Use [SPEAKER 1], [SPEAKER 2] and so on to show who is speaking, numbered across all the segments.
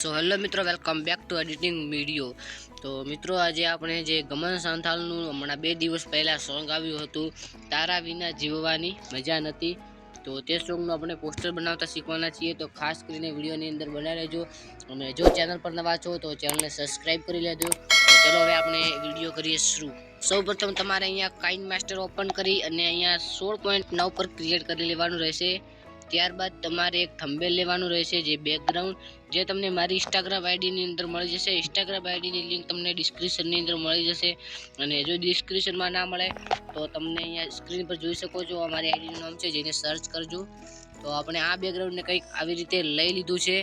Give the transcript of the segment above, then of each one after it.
[SPEAKER 1] So hello મિત્રો, welcome back to editing video. તો મિત્રો, આજે આપણે જે ગમન સાંથાલનું હમણાં 2 દિવસ પહેલાં સોંગ આવ્યું હતું, તારા વિના જીવવાની મજા નથી, તો તે સોંગનું આપણે પોસ્ટર બનાવતા શીખવાના છીએ। તો ખાસ કરીને વિડીયોની અંદર બનાવી લેજો, અને જો ચેનલ પર નવા છો તો ચેનલને સબસ્ક્રાઈબ કરી લેજો। તો ચલો હવે આપણે વિડીયો કરીએ શરૂ। સૌપ્રથમ તમારે અહીંયા કાઇન માસ્ટર ઓપન કરી અને અહીંયા 16.9 પર ક્રિએટ કરી લેવાનું રહેશે। ત્યારબાદ તમારે એક થંબનેલ લેવાનું રહેશે, જે બેકગ્રાઉન્ડ જે તમને મારી ઇન્સ્ટાગ્રામ આઈડીની અંદર મળી જશે। ઇન્સ્ટાગ્રામ આઈડીની લિંક તમને ડિસ્ક્રિપ્શનની અંદર મળી જશે, અને જો ડિસ્ક્રિપ્શનમાં ના મળે તો તમને અહીંયા સ્ક્રીન પર જોઈ શકો છો, અમારી આઈડીનું નામ છે, જેને સર્ચ કરજો। તો આપણે આ બેકગ્રાઉન્ડને કંઈક આવી રીતે લઈ લીધું છે,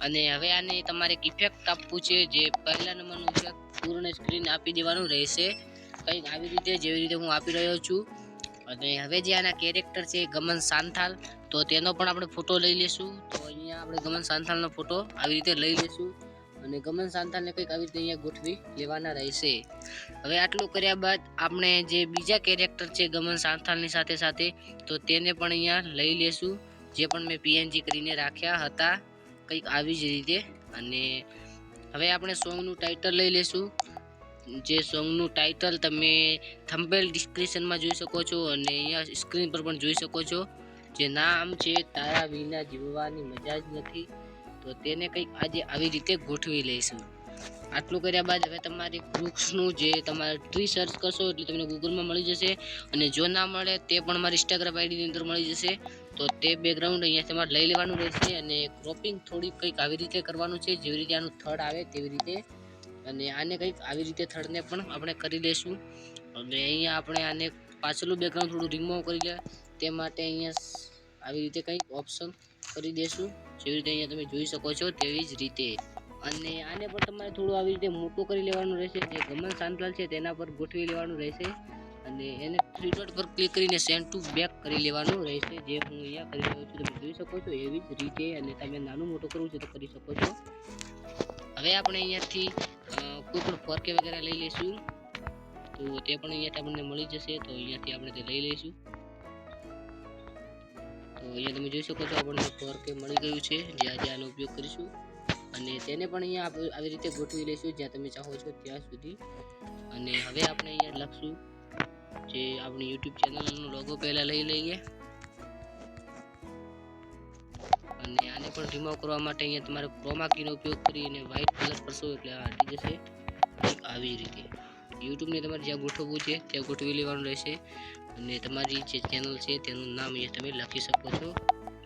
[SPEAKER 1] અને હવે આને તમારે એક ઇફેક્ટ આપવું છે, જે પહેલા નંબરનું ઇફેક્ટ પૂર્ણ સ્ક્રીન આપી દેવાનું રહેશે, કંઈક આવી રીતે, જેવી રીતે હું આપી રહ્યો છું। અને હવે જે આના કેરેક્ટર છે ગમન સાંથાલ, તો તેનો પણ આપણે ફોટો લઈ લેશું। તો અહીંયા આપણે ગમન સાંથાલનો ફોટો આવી રીતે લઈ લેશું, અને ગમન સાંથાલને કંઈક આવી રીતે અહીંયા ગોઠવી લેવાના રહેશે। હવે આટલું કર્યા બાદ આપણે જે બીજા કેરેક્ટર છે ગમન સાંથાલની સાથે સાથે, તો તેને પણ અહીંયા લઈ લેશું, જે પણ મેં પીએનજી કરીને રાખ્યા હતા, કંઈક આવી જ રીતે। અને હવે આપણે સોંગનું ટાઇટલ લઈ લેશું, જે સોંગનું ટાઇટલ તમે થંબનેલ ડિસ્ક્રિપ્શનમાં જોઈ શકો છો, અને અહીંયા સ્ક્રીન પર પણ જોઈ શકો છો, જે નામ છે તારા વિના જીવવાની મજા જ નથી, તો તેને કંઈક આજે આવી રીતે ગોઠવી લઈશું। આટલું કર્યા બાદ હવે તમારે વૃક્ષનું જે તમારે ટ્રી સર્ચ કરશો એટલે તમને ગૂગલમાં મળી જશે, અને જો ના મળે તે પણ મારી ઇન્સ્ટાગ્રામ આઈડીની અંદર મળી જશે। તો તે બેકગ્રાઉન્ડ અહીંયા તમારે લઈ લેવાનું રહેશે, અને ક્રોપિંગ થોડી કંઈક આવી રીતે કરવાનું છે, જેવી રીતે આનું થડ આવે તેવી રીતે, અને આને કંઈક આવી રીતે થડને પણ આપણે કરી લઈશું। અને અહીંયા આપણે આને પાછળનું બેકગ્રાઉન્ડ થોડું રિમૂવ કરી લે, તે માટે અહીંયા આવી રીતે કંઈક ઓપ્શન કરી દેશું, જેવી રીતે અહીંયા તમે જોઈ શકો છો તેવી જ રીતે। અને આને પણ તમારે થોડું આવી રીતે મોટું કરી લેવાનું રહેશે, જે ગમન સાંથાલ છે તેના પર ગોઠવી લેવાનું રહેશે, અને એને 3 ડોટ પર ક્લિક કરીને સેન્ડ ટુ બેક કરી લેવાનું રહેશે, જે હું અહીંયા કરી રહ્યો છું, તમે જોઈ શકો છો એવી જ રીતે। અને તમે નાનું મોટું કરવું છે તો કરી શકો છો। હવે આપણે અહીંયાથી કોઈ પણ 4K વગેરે લઈ લઈશું, તો તે પણ અહીંયાથી આપણને મળી જશે, તો અહીંયાથી આપણે તે લઈ લઈશું। તો અહીંયા તમે જોઈ શકો છો આપણને 4K મળી ગયું છે, જે આજે આનો ઉપયોગ કરીશું, અને તેને પણ અહીંયા આવી રીતે ગોઠવી લઈશું જ્યાં તમે ચાહો છો ત્યાં સુધી। અને હવે આપણે અહીંયા લખશું, જે આપણી યુટ્યુબ ચેનલનો લોગો પહેલાં લઈ લઈએ, અને આને પણ રિમૂવ કરવા માટે અહીંયા તમારે ક્રોમા કીનો ઉપયોગ કરીને વ્હાઇટ કલર કરશો એટલે આ હટી જશે, આવી રીતે। યુટ્યુબને તમારે જ્યાં ગોઠવવું છે ત્યાં ગોઠવી લેવાનું રહેશે, અને તમારી જે ચેનલ છે તેનું નામ અહીંયા તમે લખી શકો છો।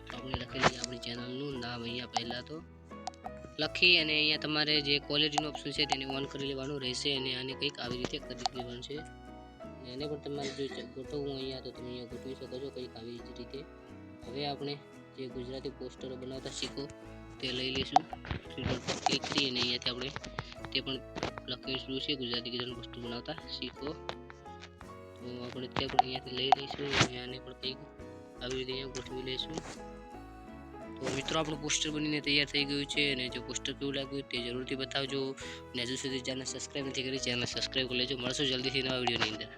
[SPEAKER 1] તો આપણે લખી લઈએ આપણી ચેનલનું નામ અહીંયા પહેલાં તો લખી, અને અહીંયા તમારે જે ક્વોલિટીનો ઓપ્શન છે તેને ઓન કરી લેવાનું રહેશે, અને આને કંઈક આવી રીતે કરી દેવાનું છે। એને પણ તમારે જો ગોઠવવું અહીંયા તો તમે અહીંયા ગોઠવી શકો છો કંઈક આવી જ રીતે। હવે આપણે જે ગુજરાતી પોસ્ટરો બનાવતા શીખો તે લઈ લઈશું, 3 ડોટ પર ક્લિક કરી અને અહીંયાથી આપણે તે પણ લખીશું છે ગુજરાતી ગીતોનું પોસ્ટર બનાવતા શીખો, તો આપણે તે પણ અહીંયાથી લઈ લઈશું, અને આને પણ કંઈક આવી રીતે અહીંયા ગોઠવી લઈશું। તો મિત્રો, આપણું પોસ્ટર બનીને તૈયાર થઈ ગયું છે, અને જો પોસ્ટર કેવું લાગ્યું તે જરૂરથી બતાવજો, અને હજુ સુધી ચેનલ સબસ્ક્રાઈબ નથી કરી ચેનલ સબસ્ક્રાઈબ કરી લેજો। મળશું જલ્દીથી નવા વિડીયોની અંદર।